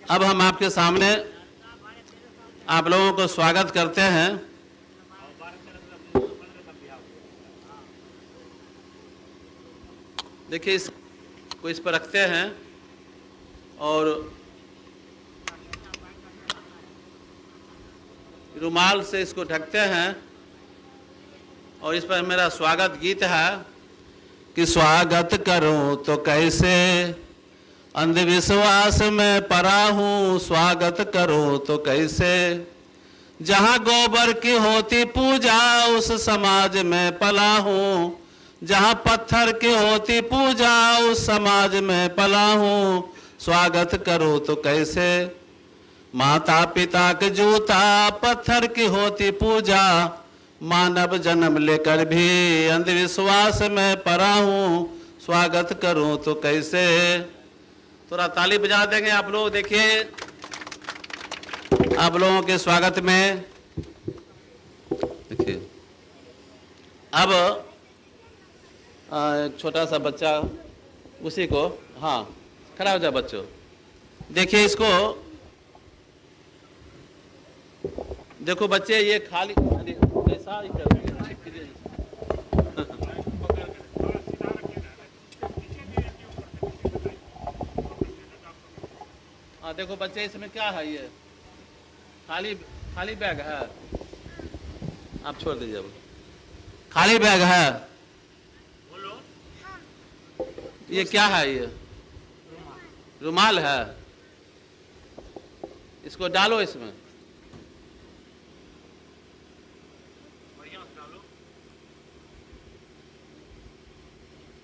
अब हम आपके सामने आप लोगों को स्वागत करते हैं। देखिए इसको इस पर रखते हैं और रुमाल से इसको ढकते हैं और इस पर मेरा स्वागत गीत है कि स्वागत करूं तो कैसे, अंधविश्वास में पड़ा हूँ, स्वागत करो तो कैसे। जहाँ गोबर की होती पूजा उस समाज में पला हूँ, जहाँ पत्थर की होती पूजा उस समाज में पला हूँ, स्वागत करो तो कैसे। माता पिता के जूता पत्थर की होती पूजा, मानव जन्म लेकर भी अंधविश्वास में पड़ा हूँ, स्वागत करूँ तो कैसे। थोड़ा ताली बजा देंगे आप लोग। देखिए आप लोगों के स्वागत में। देखिए अब एक छोटा सा बच्चा, उसी को, हाँ खड़ा हो जाए बच्चों। देखिए इसको, देखो बच्चे ये खाली कैसा ही कर दिया। हाँ देखो बच्चे, इसमें क्या है, ये खाली खाली बैग है, आप छोड़ दीजिए। अब खाली बैग है, ये क्या है, ये रुमाल है, इसको डालो इसमें।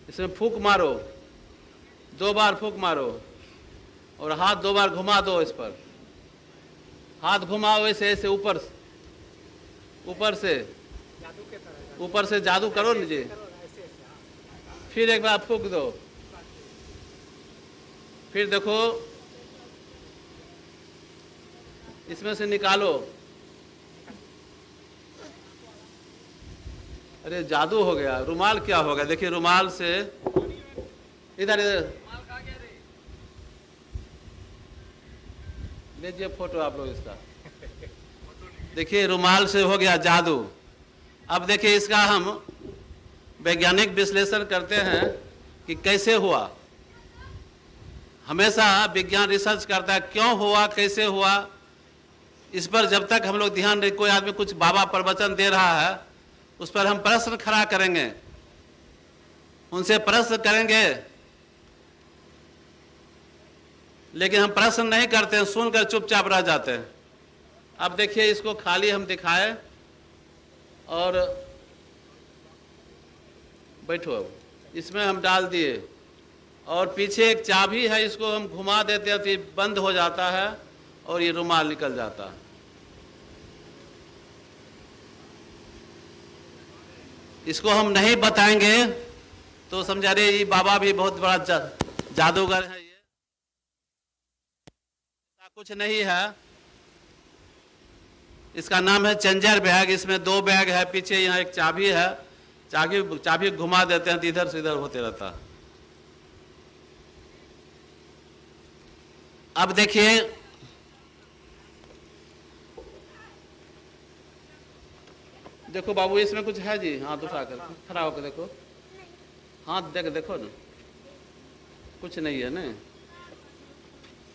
इसमें फूंक मारो, 2 बार फूंक मारो और हाथ 2 बार घुमा दो। इस पर हाथ घुमाओ ऐसे ऐसे, ऊपर से जादू करो ना जी। फिर एक बार फूंक दो, फिर देखो इसमें से निकालो। अरे जादू हो गया। रुमाल क्या होगा, देखिए रुमाल से इधर लीजिए फोटो आप लोग इसका। देखिए रुमाल से हो गया जादू। अब देखिए इसका हम वैज्ञानिक विश्लेषण करते हैं कि कैसे हुआ। हमेशा विज्ञान रिसर्च करता है क्यों हुआ, कैसे हुआ। इस पर जब तक हम लोग ध्यान नहीं, कोई आदमी कुछ बाबा प्रवचन दे रहा है उस पर हम प्रश्न खड़ा करेंगे, उनसे प्रश्न करेंगे, लेकिन हम प्रश्न नहीं करते हैं, सुनकर चुपचाप रह जाते हैं। अब देखिए इसको खाली हम दिखाए और बैठो। अब इसमें हम डाल दिए और पीछे एक चाबी है, इसको हम घुमा देते हैं तो ये बंद हो जाता है और ये रुमाल निकल जाता है। इसको हम नहीं बताएंगे तो समझा रहे ये बाबा भी बहुत बड़ा जादूगर है। ये कुछ नहीं है, इसका नाम है चेंजर बैग। इसमें 2 बैग है, पीछे यहाँ एक चाबी है, चाबी घुमा देते हैं तो इधर से इधर होते रहता है। अब देखिए देखो बाबू, इसमें कुछ है जी। हाथ उठा कर खड़ा होकर देखो, हाथ देखो ना, कुछ नहीं है ना।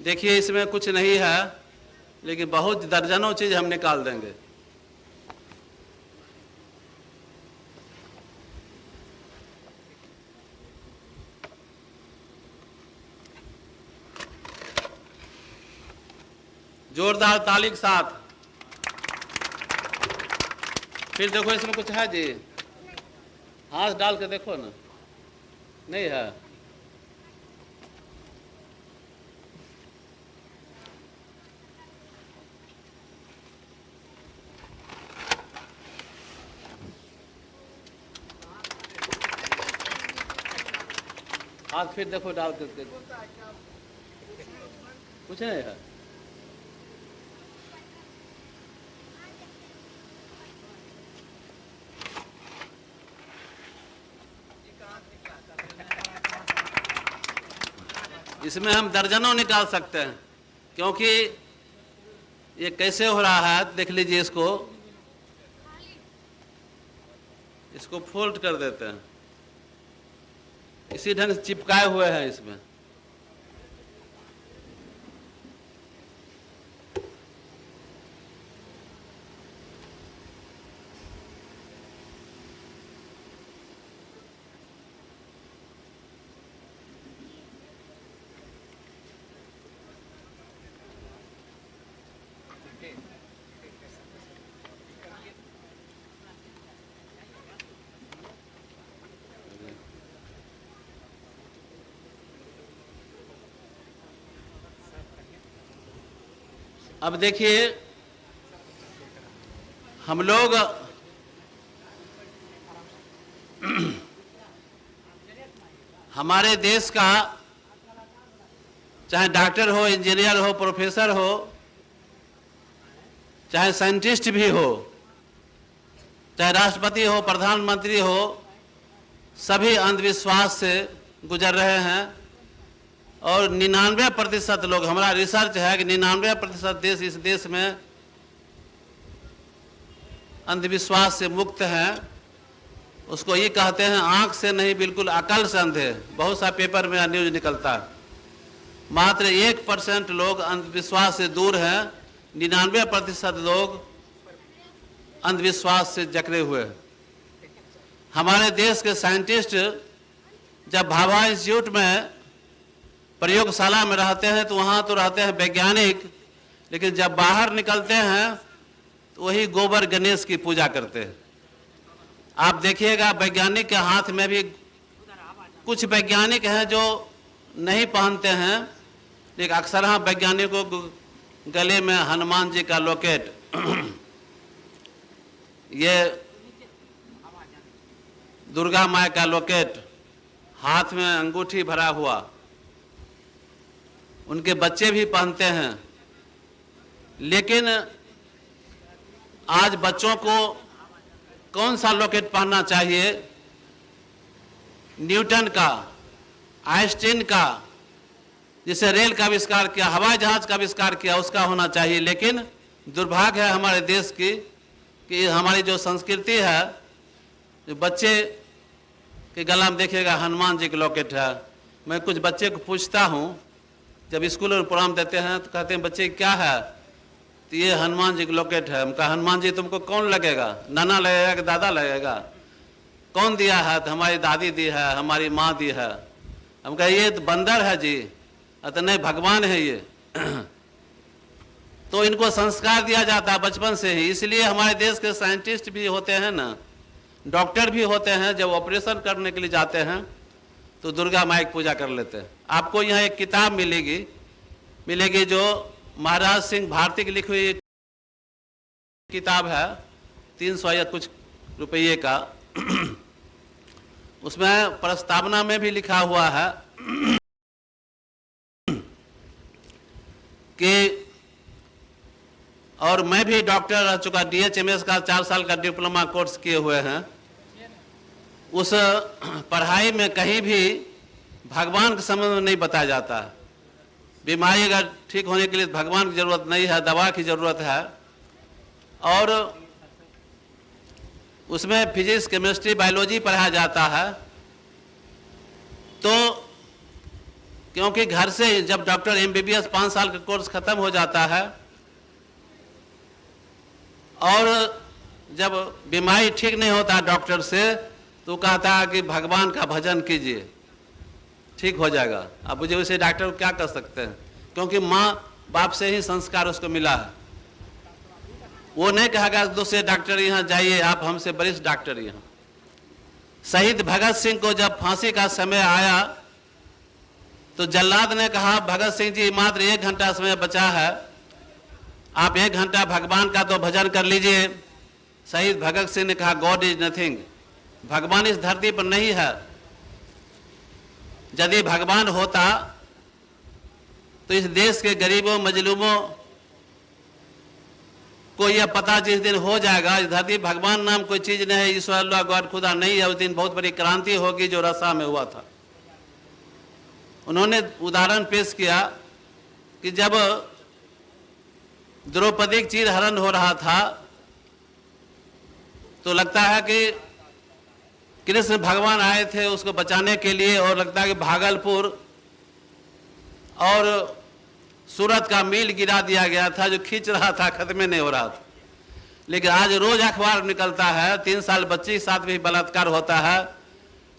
देखिए इसमें कुछ नहीं है, लेकिन बहुत दर्जनों चीज हम निकाल देंगे। जोरदार ताली के साथ। फिर देखो इसमें कुछ है जी, हाथ डाल के देखो ना, नहीं है। हाथ फिर देखो डाल के, कुछ नहीं है। इसमें हम दर्जनों निकाल सकते हैं। क्योंकि ये कैसे हो रहा है देख लीजिए। इसको फोल्ड कर देते हैं, इसी ढंग से चिपकाए हुए हैं इसमें। अब देखिए, हम लोग हमारे देश का चाहे डॉक्टर हो, इंजीनियर हो, प्रोफेसर हो, चाहे साइंटिस्ट भी हो, चाहे राष्ट्रपति हो, प्रधानमंत्री हो, सभी अंधविश्वास से गुजर रहे हैं। और 99% लोग, हमारा रिसर्च है कि 99% देश इस देश में अंधविश्वास से मुक्त हैं। उसको ये कहते हैं आंख से नहीं, बिल्कुल अकल से अंधे। बहुत सा पेपर में न्यूज निकलता है। मात्र 1% लोग अंधविश्वास से दूर हैं, 99% लोग अंधविश्वास से जकड़े हुए हैं। हमारे देश के साइंटिस्ट जब भाभा इंस्टीट्यूट में प्रयोगशाला में रहते हैं तो वहाँ तो रहते हैं वैज्ञानिक, लेकिन जब बाहर निकलते हैं तो वही गोबर गणेश की पूजा करते हैं। आप देखिएगा वैज्ञानिक के हाथ में भी, कुछ वैज्ञानिक हैं जो नहीं पहनते हैं, लेकिन अक्सर हाँ वैज्ञानिकों को गले में हनुमान जी का लॉकेट, ये दुर्गा माँ का लॉकेट, हाथ में अंगूठी भरा हुआ, उनके बच्चे भी पहनते हैं। लेकिन आज बच्चों को कौन सा लॉकेट पहनना चाहिए? न्यूटन का, आइंस्टीन का, जिसे रेल का आविष्कार किया, हवाई जहाज का आविष्कार किया, उसका होना चाहिए। लेकिन दुर्भाग्य है हमारे देश की कि हमारी जो संस्कृति है, जो बच्चे के गला में देखिएगा हनुमान जी का लॉकेट है। मैं कुछ बच्चे को पूछता हूँ, जब स्कूल में प्रोग्राम देते हैं तो कहते हैं बच्चे क्या है? तो ये हनुमान जी का लॉकेट है। हम कहा हनुमान जी तुमको कौन लगेगा? नाना लगेगा कि दादा लगेगा? कौन दिया है? तो हमारी दादी दी है, हमारी माँ दी है। हम कहा ये तो बंदर है जी। तो नहीं, भगवान है ये। तो इनको संस्कार दिया जाता है बचपन से ही। इसलिए हमारे देश के साइंटिस्ट भी होते हैं ना, डॉक्टर भी होते हैं, जब ऑपरेशन करने के लिए जाते हैं तो दुर्गा माँ की पूजा कर लेते हैं। आपको यहाँ एक किताब मिलेगी जो महाराज सिंह भारती की लिखी हुई किताब है, 300 या कुछ रुपये का। उसमें प्रस्तावना में भी लिखा हुआ है कि, और मैं भी डॉक्टर रह चुका, DHMS का 4 साल का डिप्लोमा कोर्स किए हुए हैं। उस पढ़ाई में कहीं भी भगवान के संबंध में नहीं बताया जाता। बीमारी अगर ठीक होने के लिए भगवान की जरूरत नहीं है, दवा की जरूरत है। और उसमें फिजिक्स, केमिस्ट्री, बायोलॉजी पढ़ाया जाता है। तो क्योंकि घर से जब डॉक्टर MBBS 5 साल का कोर्स खत्म हो जाता है, और जब बीमारी ठीक नहीं होता डॉक्टर से, तो कहता है कि भगवान का भजन कीजिए, ठीक हो जाएगा। अब मुझे उसे डॉक्टर को क्या कर सकते हैं, क्योंकि माँ बाप से ही संस्कार उसको मिला है। वो नहीं कहेगा दूसरे डॉक्टर यहाँ जाइए, आप हमसे वरिष्ठ डॉक्टर यहाँ। शहीद भगत सिंह को जब फांसी का समय आया तो जल्लाद ने कहा, भगत सिंह जी मात्र 1 घंटा समय बचा है, आप 1 घंटा भगवान का तो भजन कर लीजिए। शहीद भगत सिंह ने कहा, गॉड इज नथिंग, भगवान इस धरती पर नहीं है। यदि भगवान होता तो इस देश के गरीबों मजलूमों को यह पता जिस दिन हो जाएगा इस धरती भगवान नाम कोई चीज नहीं है, ईश्वर अल्लाह गॉड खुदा नहीं है, उस दिन बहुत बड़ी क्रांति होगी जो रसा में हुआ था। उन्होंने उदाहरण पेश किया कि जब द्रौपदी का चीर हरण हो रहा था, तो लगता है कि कृष्ण भगवान आए थे उसको बचाने के लिए, और लगता है कि भागलपुर और सूरत का मील गिरा दिया गया था जो खींच रहा था, खत्म नहीं हो रहा था। लेकिन आज रोज अखबार निकलता है, 3 साल बच्ची के साथ भी बलात्कार होता है,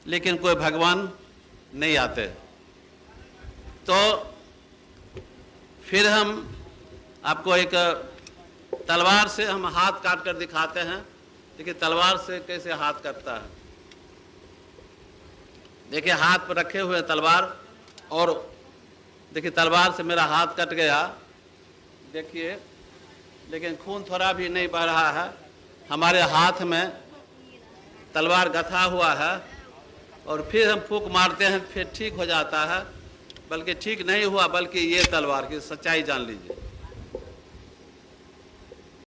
लेकिन कोई भगवान नहीं आते। तो फिर हम आपको एक तलवार से हम हाथ काट कर दिखाते हैं। देखिए तलवार से कैसे हाथ कटता है। देखिए हाथ पर रखे हुए तलवार, और देखिए तलवार से मेरा हाथ कट गया, देखिए, लेकिन खून थोड़ा भी नहीं बह रहा है। हमारे हाथ में तलवार गथा हुआ है, और फिर हम फूंक मारते हैं, फिर ठीक हो जाता है। बल्कि ठीक नहीं हुआ, बल्कि ये तलवार की सच्चाई जान लीजिए।